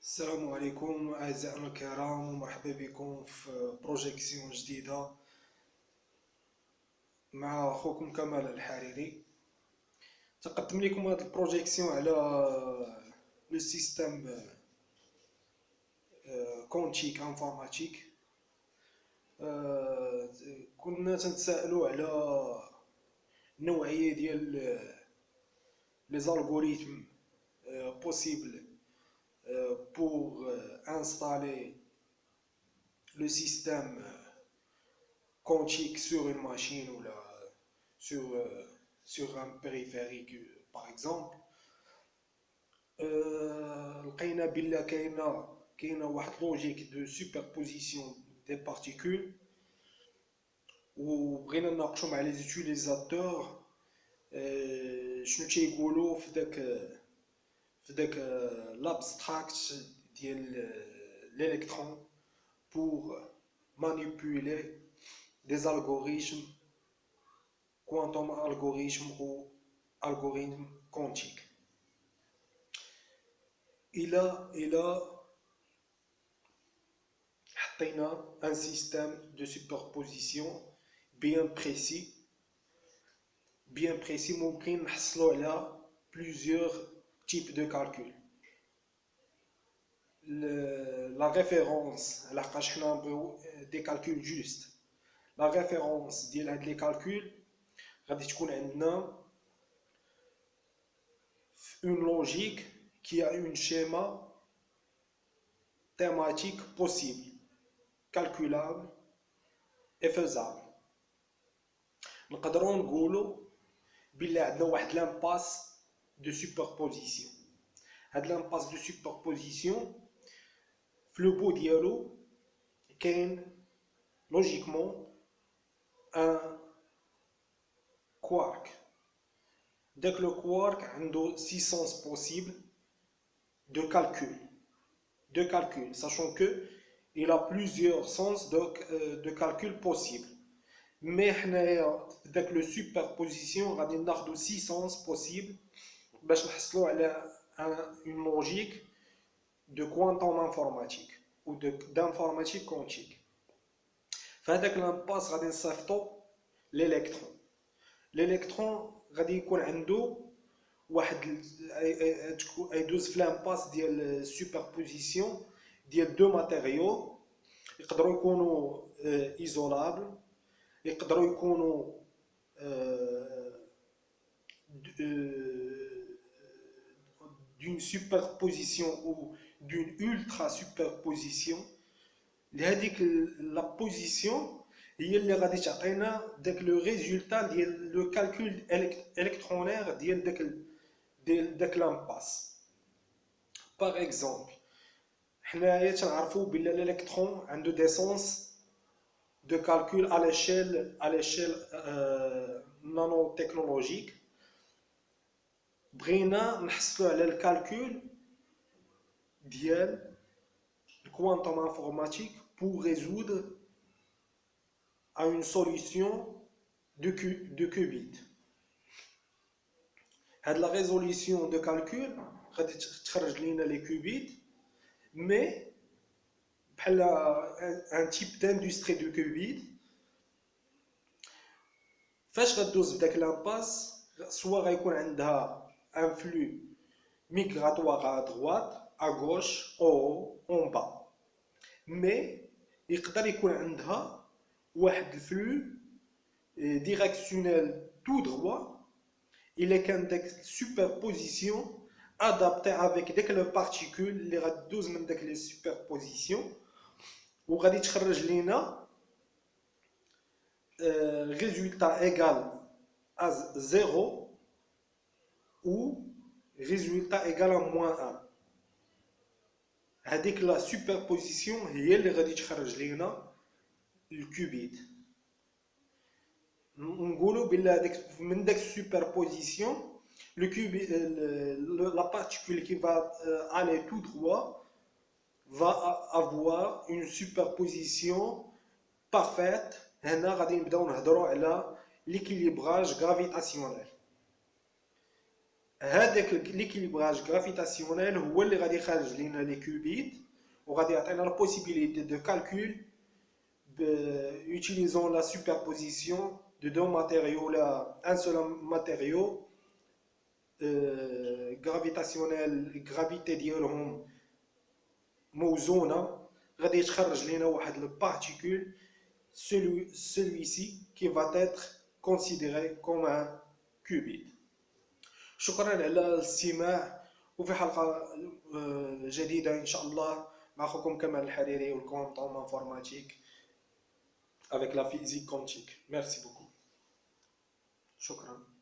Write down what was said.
السلام عليكم أعزائنا الكرام، ومرحبا بكم في بروجيكسيون جديدة مع أخوكم كمال الحريري. تقدم لكم هذا البروجيكسيون على لو سيستم كونتيك انفورماتيك. كنا تنتسائلوا على نوعية ديال لي زالغوريثم possibles pour installer le système quantique sur une machine ou là, sur un périphérique par exemple. لقينا بلا كاينه واحد لوجيك دو سوبربوزيسيون دي بارتيكول، وبغينا نناقشوا مع لي زوتيليزاتور شنو تيقولوا في داك l'abstract ديال l'électron pour manipuler des algorithmes quantum algorithmes ou algorithmes quantiques. إلا حطينا un système de superposition bien précis ممكن نحصلوا على plusieurs types de calcul. La référence, des calculs justes. La référence des calculs, غادي تكون عندنا une logique qui a un schéma thématique possible, calculable et faisable. نقدروا نقولوا بلي عندنا واحد l'impasse de superposition. هاد l'impasse de superposition في le bout ديالو كاين logiquement un quark. داك le quark عنده 6 sens possibles de calcul, sachant que il a plusieurs sens de calcul possibles. Mais حنايا داك le superposition غادي ناخدو 6 sens possibles باش نحصلوا على une logique de quantum informatique ou d'informatique quantique. فهذاك لامباس غادي نصيفطو l'électron غادي يكون عنده واحد يدوز في لامباس ديال superposition ديال دو ماتيريو، يقدروا يكونوا ايزولابل، يقدروا يكونوا d'une superposition ou d'une ultra superposition. لهذيك la position هي اللي غادي تعطينا داك لو ريزولتا ديال لو كالكول الكترونير ديال داك لامباس. باغ اكزومبل حنايا تنعرفوا بلي الالكترون عنده دي سونس دو كالكول على l'échelle نانو تكنولوجيك. بغينا نحصلوا على الكالكول ديال الكوانتم انفورماتيك pour résoudre à une solution de qubit. هاد la résolution de calcul غادي تخرج لينا لي qubits، mais بحال un type d'industrie de qubit. فاش غدوز بداك لامباس سوا غيكون عندها un flux migratoire à droite, à gauche, en haut, en bas. Mais يقدر يكون عندها واحد الفلو directionnel tout droit. Il est qu'un superposition adaptée avec داك لو بارتيكول اللي غدوز من داك لي سوبربوزيسيون، وغادي تخرج لينا résultat égal à 0 ou résultat égal à -1. هذيك لا سوبربوزيسيون هي اللي غادي تخرج لينا الكوبيت. نقولوا بلا هذيك من داك السوبربوزيسيون le qubit, la particule qui va aller tout droit va avoir une superposition parfaite. هنا غادي نبداو نهضروا على l'équilibrage gravitationnel. هذاك l'équilibrage gravitationnel هو اللي غادي يخرج لنا لي كوبيت وغادي يعطينا la possibilité de calcul utilisant la superposition de deux matériaux là, un seul matériau gravitationnel gravité ديالهم موزونة غادي يتخرج لنا واحد البارتيكول celui-ci qui va être considéré comme un qubit. شكرا على الاستماع وفي حلقة جديدة إن شاء الله مع أخوكم كمال الحريري والكونتون انفورماتيك avec la physique quantique. Merci beaucoup. شكرا.